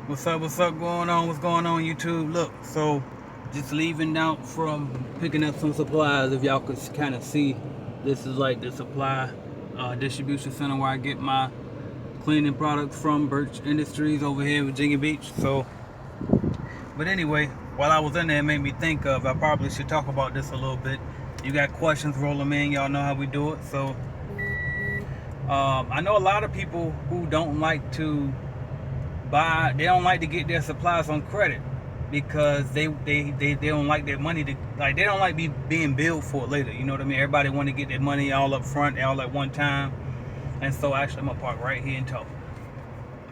What's up? What's up going on? What's going on, YouTube? Look, so just leaving out from picking up some supplies. If y'all could kind of see, this is like the supply distribution center where I get my cleaning products from. Birch Industries over here in Virginia Beach. So, but anyway, while I was in there, it made me think of, I probably should talk about this a little bit. You got questions, roll them in. Y'all know how we do it. So, I know a lot of people who don't like to they don't like to get their supplies on credit because they don't like their money to, like, they don't like being billed for it later. You know what I mean? Everybody want to get their money all up front, all at one time. And so actually I'm gonna park right here and talk.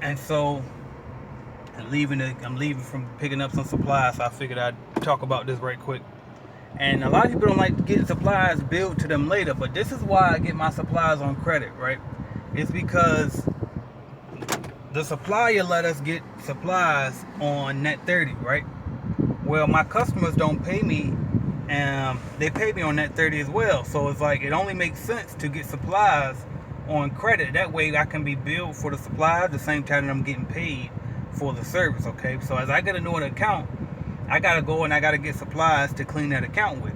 And so I'm leaving from picking up some supplies, so I figured I'd talk about this right quick. And a lot of people don't like to get supplies billed to them later, but this is why I get my supplies on credit, right? It's because the supplier let us get supplies on net 30, right? Well, my customers don't pay me, and they pay me on net 30 as well. So it's like, it only makes sense to get supplies on credit. That way I can be billed for the supplies at the same time that I'm getting paid for the service, okay? So as I get a new account, I gotta go and I gotta get supplies to clean that account with.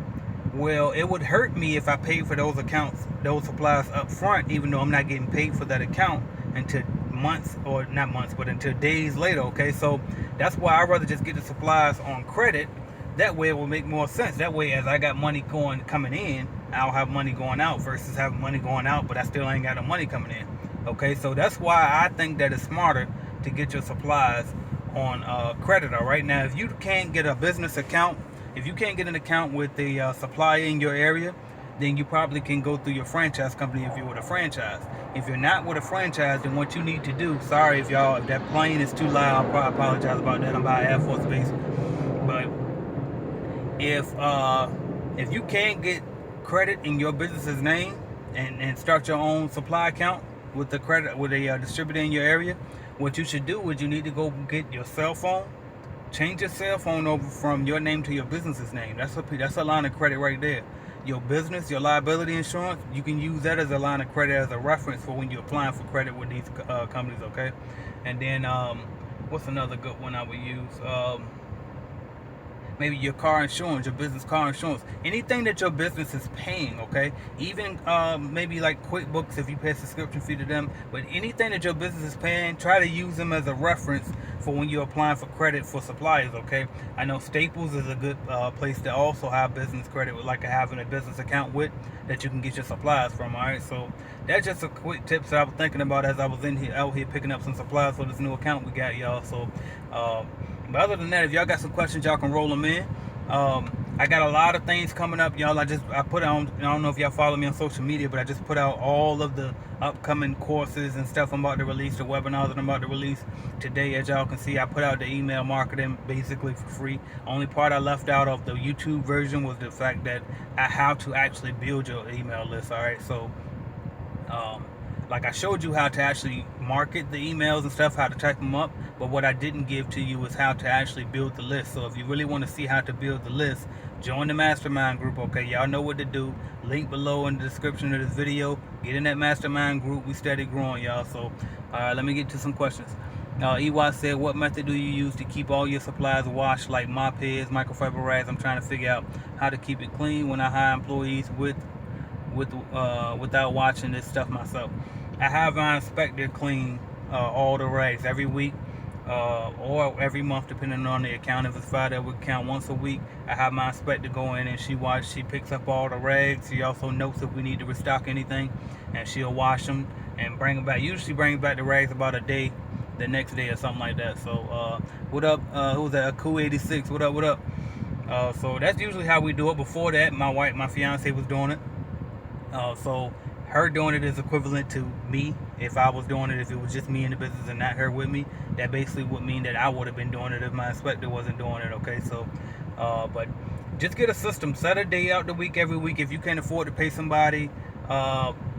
Well, it would hurt me if I paid for those supplies up front, even though I'm not getting paid for that account until months, or not months, but until days later, okay? So that's why I'd rather just get the supplies on credit. That way it will make more sense. That way, as I got money coming in, I'll have money going out versus having money going out, but I still ain't got no money coming in, okay? So that's why I think that it's smarter to get your supplies on credit. All right, now if you can't get a business account, if you can't get an account with the supplier in your area, then you probably can go through your franchise company if you're with a franchise. If you're not with a franchise, then what you need to do, sorry if that plane is too loud, I apologize about that. I'm by Air Force Base. But if you can't get credit in your business's name and start your own supply account with the credit with a distributor in your area, what you should do is you need to go get your cell phone, change your cell phone over from your name to your business's name. That's a line of credit right there. Your business, your liability insurance, you can use that as a line of credit, as a reference for when you're applying for credit with these companies, okay? And then what's another good one I would use? Maybe your car insurance, your business car insurance, anything that your business is paying, okay? Even maybe like QuickBooks if you pay a subscription fee to them, but anything that your business is paying, try to use them as a reference for when you're applying for credit for suppliers, okay? I know Staples is a good place to also have business credit, with like having a business account with, that you can get your supplies from, all right? So that's just a quick tips that I was thinking about as I was out here picking up some supplies for this new account we got, y'all. So but other than that, if y'all got some questions, y'all can roll them in. I got a lot of things coming up, y'all. I put out, I don't know if y'all follow me on social media, but I just put out all of the upcoming courses and stuff I'm about to release, the webinars that I'm about to release today. As y'all can see, I put out the email marketing basically for free. Only part I left out of the YouTube version was the fact that I have to actually build your email list, all right? So like, I showed you how to actually market the emails and stuff, how to type them up, but what I didn't give to you is how to actually build the list. So if you really want to see how to build the list, join the mastermind group, okay? Y'all know what to do. Link below in the description of this video. Get in that mastermind group. We steady growing, y'all. So let me get to some questions. EY said, what method do you use to keep all your supplies washed, like mop heads, microfiber rags? I'm trying to figure out how to keep it clean when I hire employees without watching this stuff myself. I have my inspector clean all the rags every week or every month, depending on the account. If it's 5-day-a-week account, once a week, I have my inspector go in and she picks up all the rags. She also notes if we need to restock anything, and she'll wash them and bring them back. Usually bring back the rags about a day, the next day or something like that. So what up? Who's that? Cool 86. What up? What up? So that's usually how we do it. Before that, my fiance was doing it. So her doing it is equivalent to me if I was doing it. If it was just me in the business and not her with me, that basically would mean that I would have been doing it if my inspector wasn't doing it, okay? So but just get a system. Set a day out the week every week. If you can't afford to pay somebody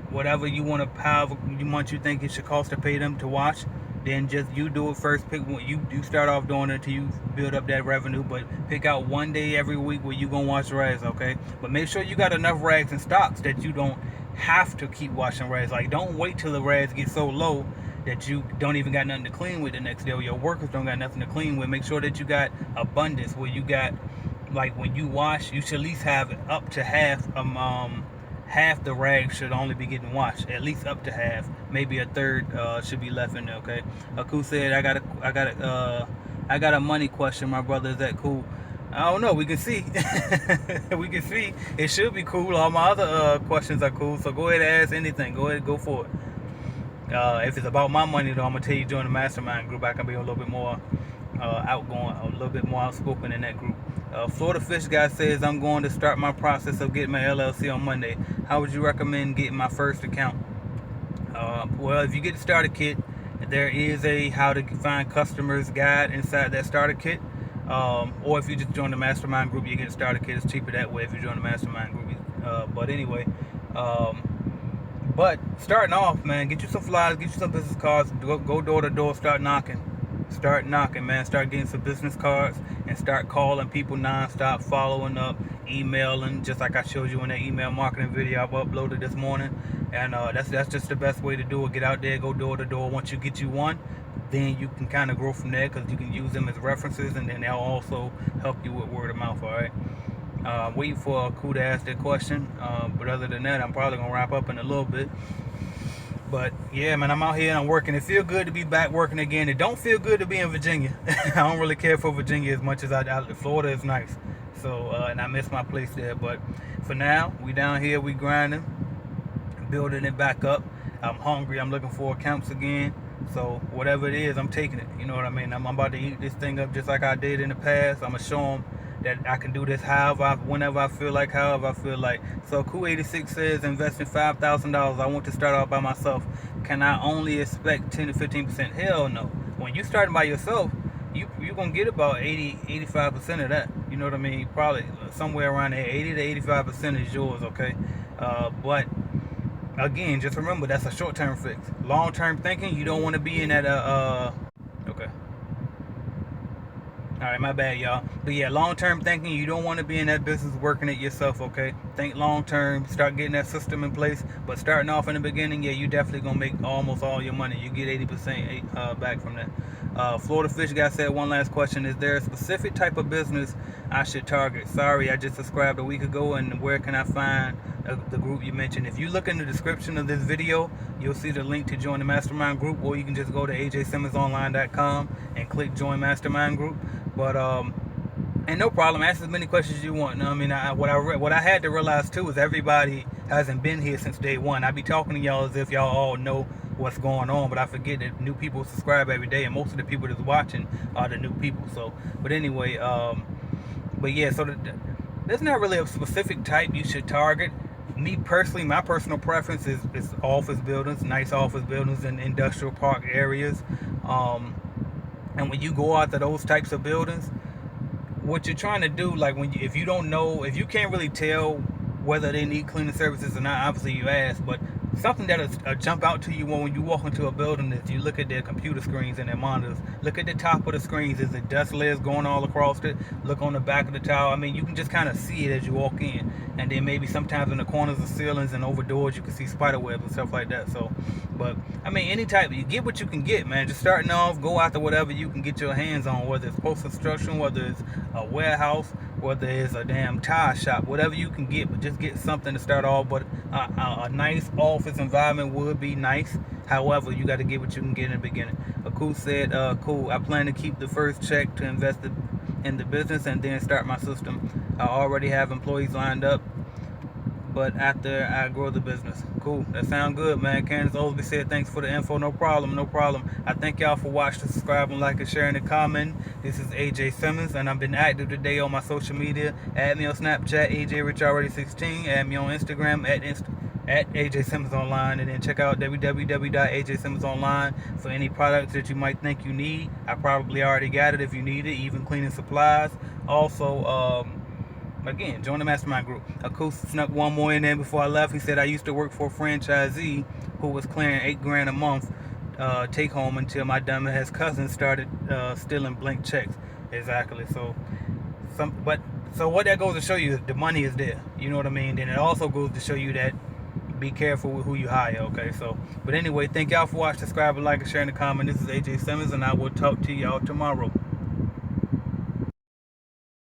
whatever you want to, however much you think it should cost to pay them to wash, then just you do it first. Pick one, you start off doing it until you build up that revenue, but pick out one day every week where you gonna wash rags, okay? But make sure you got enough rags in stocks that you don't have to keep washing rags. Like, don't wait till the rags get so low that you don't even got nothing to clean with the next day, or your workers don't got nothing to clean with. Make sure that you got abundance where you got, like, when you wash, you should at least have up to half the rag should only be getting washed, at least up to half. Maybe a third should be left in there. Okay. Aku said, I got a money question, my brother. Is that cool? I don't know. We can see. We can see. It should be cool. All my other questions are cool. So go ahead and ask anything. Go ahead, go for it. If it's about my money, though, I'm gonna tell you, join the mastermind group. I can be a little bit more outgoing, a little bit more outspoken in that group. Florida Fish Guy says, I'm going to start my process of getting my LLC on Monday. How would you recommend getting my first account? Well, if you get the starter kit, there is a how to find customers guide inside that starter kit. Or if you just join the mastermind group, you get a starter kit. It's cheaper that way if you join the mastermind group. But anyway, but starting off, man, get you some flyers, get you some business cards, go door to door, start knocking. Start knocking, man. Start getting some business cards and start calling people nonstop, following up, emailing, just like I showed you in that email marketing video I've uploaded this morning. And that's just the best way to do it. Get out there, go door to door. Once you get you one, then you can kind of grow from there, because you can use them as references, and then they'll also help you with word of mouth. All right. Waiting for Ku to ask that question. But other than that, I'm probably gonna wrap up in a little bit. But yeah, man, I'm out here and I'm working. It feels good to be back working again. It don't feel good to be in Virginia. I don't really care for Virginia as much as Florida is nice. So, and I miss my place there. But for now, we down here, we grinding, building it back up. I'm hungry. I'm looking for accounts again. So whatever it is, I'm taking it. You know what I mean? I'm about to eat this thing up just like I did in the past. I'm going to show them that I can do this whenever I feel like, however I feel like. So Ku86 says, investing $5,000. I want to start out by myself. Can I only expect 10 to 15%? Hell no. When you starting by yourself, you're going to get about 85% of that. You know what I mean? Probably somewhere around there. 80 to 85% is yours, okay? But again, just remember, that's a short-term fix. Long-term thinking, you don't want to be in that, okay. All right, my bad, y'all. But yeah, long-term thinking, you don't want to be in that business working it yourself, okay? Think long-term, start getting that system in place. But starting off in the beginning, yeah, you definitely going to make almost all your money. You get 80% back from that. Florida Fish Guy said, one last question. Is there a specific type of business I should target? Sorry, I just subscribed a week ago, and where can I find the group you mentioned? If you look in the description of this video, you'll see the link to join the mastermind group, or you can just go to ajsimmonsonline.com and click join mastermind group. But and no problem, ask as many questions as you want. I mean, what I had to realize too is everybody hasn't been here since day one. I be talking to y'all as if y'all all know what's going on, but I forget that new people subscribe every day, and most of the people that's watching are the new people. So, but anyway, but yeah, so there's not really a specific type you should target. Me personally, my personal preference is office buildings, nice office buildings in industrial park areas. And when you go out to those types of buildings, what you're trying to do, like if you don't know, if you can't really tell whether they need cleaning services or not, obviously you ask, but something that'll jump out to you when you walk into a building is you look at their computer screens and their monitors. Look at the top of the screens. Is it dust layers going all across it? Look on the back of the tower. I mean, you can just kind of see it as you walk in. And then maybe sometimes in the corners of ceilings and over doors, you can see spider webs and stuff like that. So, but I mean, any type, you get what you can get, man. Just starting off, go after whatever you can get your hands on, whether it's post-construction, whether it's a warehouse, whether it's a damn tire shop, whatever you can get, but just get something to start off. But a nice office environment would be nice. However, you got to get what you can get in the beginning. Aku said, cool, I plan to keep the first check to invest in the business and then start my system. I already have employees lined up, but after I grow the business. Cool, that sounds good, man. Candace Osby said, thanks for the info. No problem, no problem. I thank y'all for watching, subscribing, liking, sharing, and commenting. This is AJ Simmons, and I've been active today on my social media. Add me on Snapchat, AJRichAlready16. Add me on Instagram at AJ Simmons Online, and then check out www.ajsimmonsonline for any products that you might think you need. I probably already got it if you need it, even cleaning supplies. Also, again, join the mastermind group. Aku snuck one more in there before I left. He said, I used to work for a franchisee who was clearing $8,000 a month take home until my dumbass cousin started stealing blank checks. Exactly. So what that goes to show you is the money is there. You know what I mean? Then it also goes to show you that be careful with who you hire, okay? So, but anyway, thank y'all for watching. Subscribe, like, and share in the comment. This is AJ Simmons, and I will talk to y'all tomorrow.